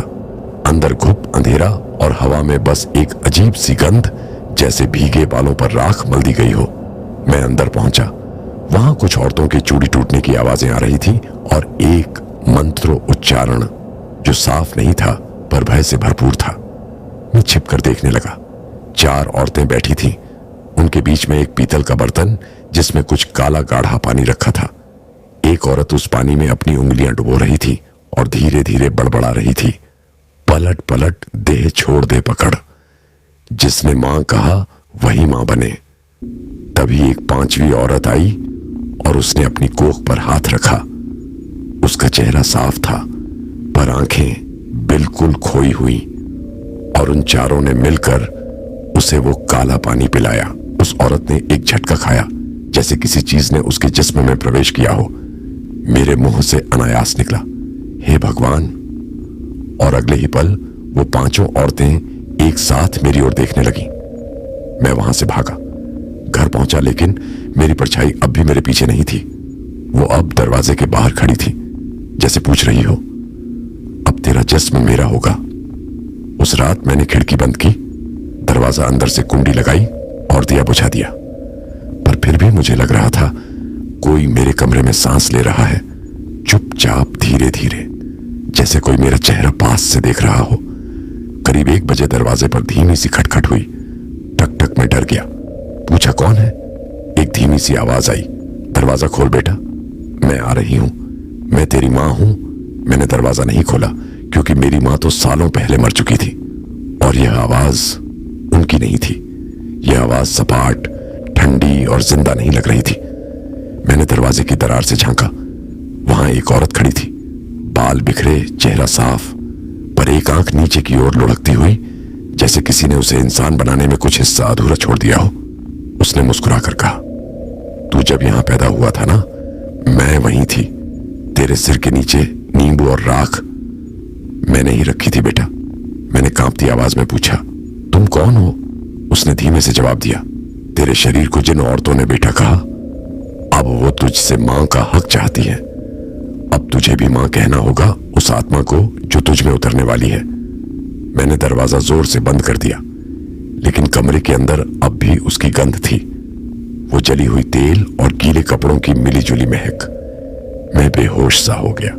अंदर घुप अंधेरा और हवा में बस एक अजीब सी गंध, जैसे भीगे बालों पर राख मल दी गई हो। मैं अंदर पहुंचा। वहां कुछ औरतों की चूड़ी टूटने की आवाजें आ रही थी और एक मंत्र उच्चारण जो साफ नहीं था पर भय से भरपूर था। मैं छिपकर देखने लगा। 4 औरतें बैठी थीं। उनके बीच में एक पीतल का बर्तन जिसमें कुछ काला गाढ़ा पानी रखा था। एक औरत उस पानी में अपनी उंगलियां डुबो रही थी और धीरे धीरे बड़बड़ा रही थी, पलट पलट देह छोड़ दे पकड़, जिसने मां कहा वही मां बने। तभी एक 5वीं औरत आई और उसने अपनी कोख पर हाथ रखा। उसका चेहरा साफ था, पर आंखें बिल्कुल खोई हुई, और उन चारों ने मिलकर उसे वो काला पानी पिलाया। उस औरत ने एक झटका खाया, जैसे किसी चीज ने उसके जिस्म में प्रवेश किया हो। मेरे मुंह से अनायास निकला, हे भगवान। और अगले ही पल वो 5 औरतें एक साथ मेरी ओर देखने लगी। मैं वहां से भागा, घर पहुंचा, लेकिन मेरी परछाई अब भी मेरे पीछे नहीं थी। वो अब दरवाजे के बाहर खड़ी थी, जैसे पूछ रही हो, अब तेरा जिस्म मेरा होगा। उस रात मैंने खिड़की बंद की, दरवाजा अंदर से कुंडी लगाई और दिया बुझा दिया। पर फिर भी मुझे लग रहा था कोई मेरे कमरे में सांस ले रहा है, चुपचाप धीरे धीरे, जैसे कोई मेरा चेहरा पास से देख रहा हो। करीब 1 बजे दरवाजे पर धीमी सी खटखट हुई। टक टक में डर गया। पूछा, कौन है? एक धीमी सी आवाज आई, दरवाजा खोल बेटा, मैं आ रही हूं, मैं तेरी मां हूं। मैंने दरवाजा नहीं खोला, क्योंकि मेरी मां तो सालों पहले मर चुकी थी, और यह आवाज उनकी नहीं थी। यह आवाज सपाट, ठंडी और जिंदा नहीं लग रही थी। मैंने दरवाजे की दरार से झांका। वहां एक औरत खड़ी थी, बाल बिखरे, चेहरा साफ, पर एक आंख नीचे की ओर लुढ़कती हुई, जैसे किसी ने उसे इंसान बनाने में कुछ हिस्सा अधूरा छोड़ दिया हो। उसने मुस्कुराकर कहा, तू जब यहां पैदा हुआ था ना, मैं वहीं थी। तेरे सिर के नीचे नींबू और राख मैंने ही रखी थी बेटा। मैंने कांपती आवाज में पूछा, तुम कौन हो? उसने धीमे से जवाब दिया, तेरे शरीर को जिन औरतों ने बेटा कहा, अब वो तुझसे मां का हक चाहती है। अब तुझे भी मां कहना होगा उस आत्मा को जो तुझ में उतरने वाली है। मैंने दरवाजा जोर से बंद कर दिया, लेकिन कमरे के अंदर अब भी उसकी गंध थी, वो जली हुई तेल और गीले कपड़ों की मिलीजुली महक। मैं बेहोश सा हो गया।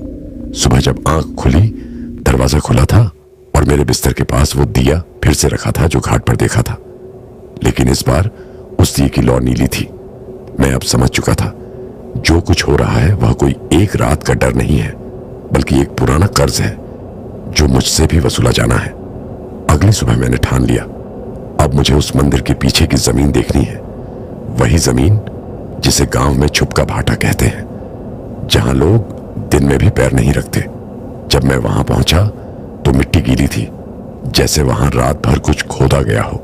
सुबह जब आंख खुली, दरवाजा खुला था और मेरे बिस्तर के पास वो दिया फिर से रखा था जो घाट पर देखा था, लेकिन इस बार उस दिए की लौ नीली थी। मैं अब समझ चुका था जो कुछ हो रहा है वह कोई एक रात का डर नहीं है, बल्कि एक पुराना कर्ज है जो मुझसे भी वसूला जाना है। अगली सुबह मैंने ठान लिया अब मुझे उस मंदिर के पीछे की जमीन देखनी है, वही जमीन जिसे गांव में छुपका भाटा कहते हैं, जहां लोग दिन में भी पैर नहीं रखते। जब मैं वहां पहुंचा तो मिट्टी गीली थी, जैसे वहां रात भर कुछ खोदा गया हो।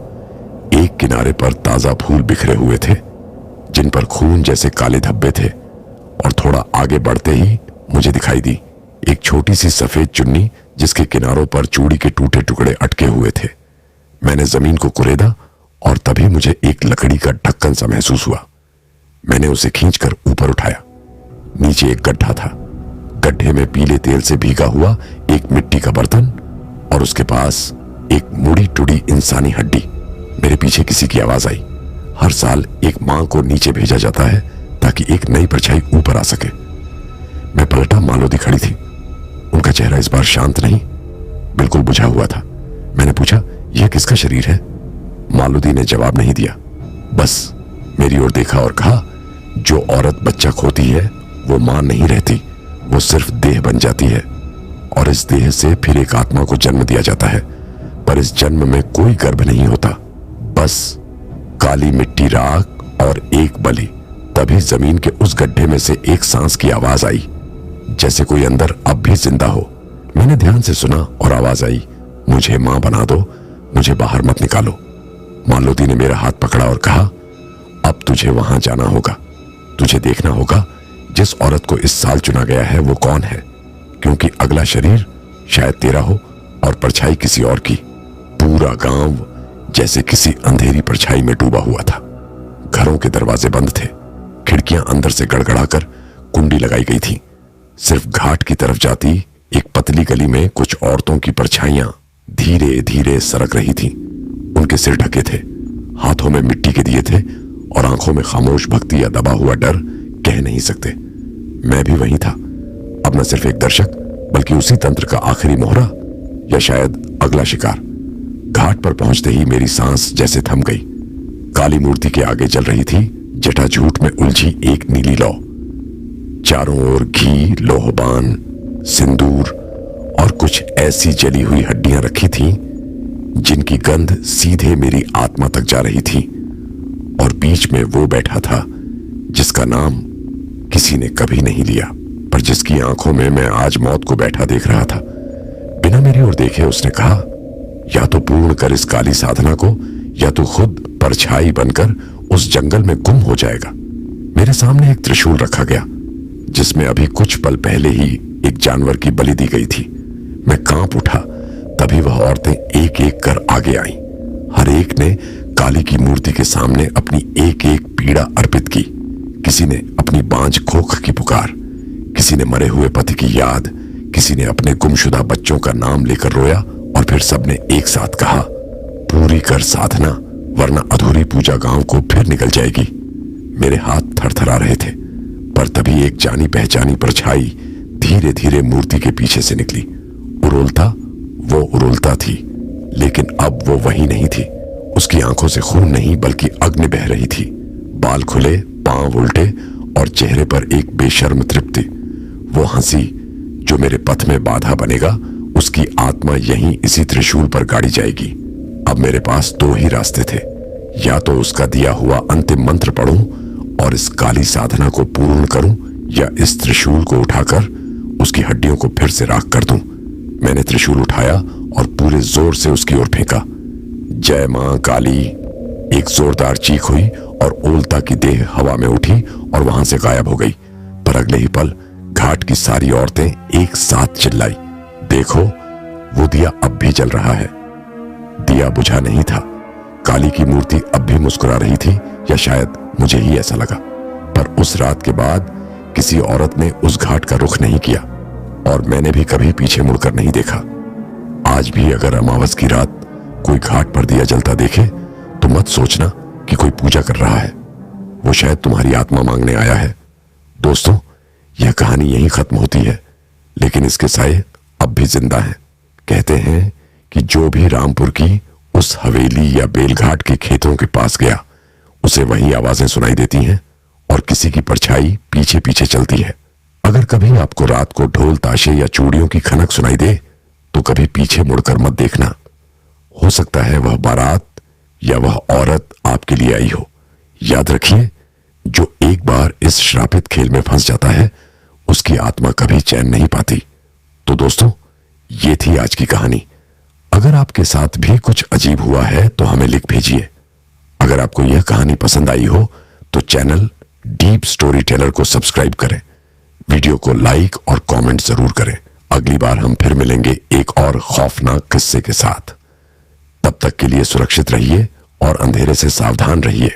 एक किनारे पर ताजा फूल बिखरे हुए थे जिन पर खून जैसे काले धब्बे थे, और थोड़ा आगे बढ़ते ही मुझे दिखाई दी एक छोटी सी सफेद चुन्नी जिसके किनारों पर चूड़ी के टूटे टुकड़े अटके हुए थे। मैंने जमीन को कुरेदा और तभी मुझे एक लकड़ी का ढक्कन सा महसूस हुआ। मैंने उसे खींचकर ऊपर उठाया। नीचे एक गड्ढा था, गड्ढे में पीले तेल से भीगा हुआ एक मिट्टी का बर्तन और उसके पास एक मुड़ी टुड़ी इंसानी हड्डी। मेरे पीछे किसी की आवाज आई। हर साल एक मां को नीचे भेजा जाता है ताकि एक नई परछाई ऊपर आ सके। मैं पलटा, मालोदी खड़ी थी। उनका चेहरा इस बार शांत नहीं, बिल्कुल बुझा हुआ था। मैंने पूछा, यह किसका शरीर है? मालोदी ने जवाब नहीं दिया, बस मेरी ओर देखा और कहा, जो औरत बच्चा खोती है वो मां नहीं रहती, वो सिर्फ देह बन जाती है और इस देह से फिर एक आत्मा को जन्म दिया जाता है, पर इस जन्म में कोई गर्भ नहीं होता, बस काली मिट्टी, राख और एक बलि। तभी जमीन के उस गड्ढे में से एक सांस की आवाज आई, जैसे कोई अंदर अब भी जिंदा हो। मैंने ध्यान से सुना और आवाज आई, मुझे मां बना दो, मुझे बाहर मत निकालो। मालोदी ने मेरा हाथ पकड़ा और कहा, अब तुझे वहां जाना होगा, तुझे देखना होगा जिस औरत को इस साल चुना गया है वो कौन है, क्योंकि अगला शरीर शायद तेरा हो और परछाई किसी और की। पूरा गांव जैसे किसी अंधेरी परछाई में डूबा हुआ था। घरों के दरवाजे बंद थे, खिड़कियां अंदर से गड़गड़ाकर कुंडी लगाई गई थी। सिर्फ घाट की तरफ जाती एक पतली गली में कुछ औरतों की परछाइयां धीरे धीरे सरक रही थीं। उनके सिर ढके थे, हाथों में मिट्टी के दिए थे और आंखों में खामोश भक्ति या दबा हुआ डर कह नहीं सकते। मैं भी वहीं था, अब न सिर्फ एक दर्शक बल्कि उसी तंत्र का आखिरी मोहरा या शायद अगला शिकार। घाट पर पहुंचते ही मेरी सांस जैसे थम गई। काली मूर्ति के आगे जल रही थी जटाजूट में उलझी एक नीली लौ। चारों ओर घी, लोहबान, सिंदूर और कुछ ऐसी जली हुई हड्डियां रखी थीं जिनकी गंध सीधे मेरी आत्मा तक जा रही थी। और बीच में वो बैठा था जिसका नाम किसी ने कभी नहीं लिया, पर जिसकी आंखों में मैं आज मौत को बैठा देख रहा था। बिना मेरी ओर देखे उसने कहा, या तो पूर्ण कर इस काली साधना को, या तो खुद परछाई बनकर उस जंगल में गुम हो जाएगा। मेरे सामने एक त्रिशूल रखा गया जिसमें अभी कुछ पल पहले ही एक जानवर की बलि दी गई थी। मैं कांप उठा, तभी वह औरतें एक एक कर आगे आईं। हर एक ने काली की मूर्ति के सामने अपनी एक एक पीड़ा अर्पित की। किसी ने अपनी बांझ खोख की पुकार, किसी ने मरे हुए पति की याद, किसी ने अपने गुमशुदा बच्चों का नाम लेकर रोया और फिर सबने एक साथ कहा, पूरी कर साधना वरना अधूरी पूजा गांव को फिर निकल जाएगी। मेरे हाथ थरथरा रहे थे, पर तभी एक जानी पहचानी परछाई धीरे धीरे मूर्ति के पीछे से निकली। वो उरुलता थी, लेकिन अब वो वही नहीं थी। उसकी आंखों से खून नहीं बल्कि अग्नि बह रही थी। बाल खुले, पांव उल्टे और चेहरे पर एक बेशर्म तृप्ति। वो हंसी जो मेरे पथ में बाधा बनेगा, उसकी आत्मा यहीं इसी त्रिशूल पर गाड़ी जाएगी। अब मेरे पास दो ही रास्ते थे, या तो उसका दिया हुआ अंतिम मंत्र पढ़ूं और इस काली साधना को पूर्ण करूं, या इस त्रिशूल को उठाकर उसकी हड्डियों को फिर से राख कर दूं। मैंने त्रिशूल उठाया और पूरे जोर से उसकी ओर फेंका। जय मां काली! एक जोरदार चीख हुई और ओलता की देह हवा में उठी और वहां से गायब हो गई। पर अगले ही पल घाट की सारी औरतें एक साथ चिल्लाई, देखो वो दिया अब भी जल रहा है। दिया बुझा नहीं था। काली की मूर्ति अब भी मुस्कुरा रही थी, या शायद मुझे ही ऐसा लगा। पर उस रात के बाद किसी औरत ने उस घाट का रुख नहीं किया और मैंने भी कभी पीछे मुड़कर नहीं देखा। आज भी अगर अमावस की रात कोई घाट पर दिया जलता देखे तो मत सोचना कि कोई पूजा कर रहा है, वो शायद तुम्हारी आत्मा मांगने आया है। दोस्तों, यह कहानी यहीं खत्म होती है, लेकिन इसके साये अब भी जिंदा हैं। कहते हैं कि जो भी रामपुर की उस हवेली या बेलघाट के खेतों के पास गया, उसे वही आवाजें सुनाई देती हैं और किसी की परछाई पीछे पीछे चलती है। अगर कभी आपको रात को ढोल ताशे या चूड़ियों की खनक सुनाई दे तो कभी पीछे मुड़कर मत देखना। हो सकता है वह बारात या वह औरत आपके लिए आई हो। याद रखिए, जो एक बार इस श्रापित खेल में फंस जाता है उसकी आत्मा कभी चैन नहीं पाती। तो दोस्तों, ये थी आज की कहानी। अगर आपके साथ भी कुछ अजीब हुआ है तो हमें लिख भेजिए। अगर आपको यह कहानी पसंद आई हो तो चैनल डीप स्टोरी टेलर को सब्सक्राइब करें, वीडियो को लाइक और कमेंट जरूर करें। अगली बार हम फिर मिलेंगे एक और खौफनाक किस्से के साथ। तब तक के लिए सुरक्षित रहिए और अंधेरे से सावधान रहिए।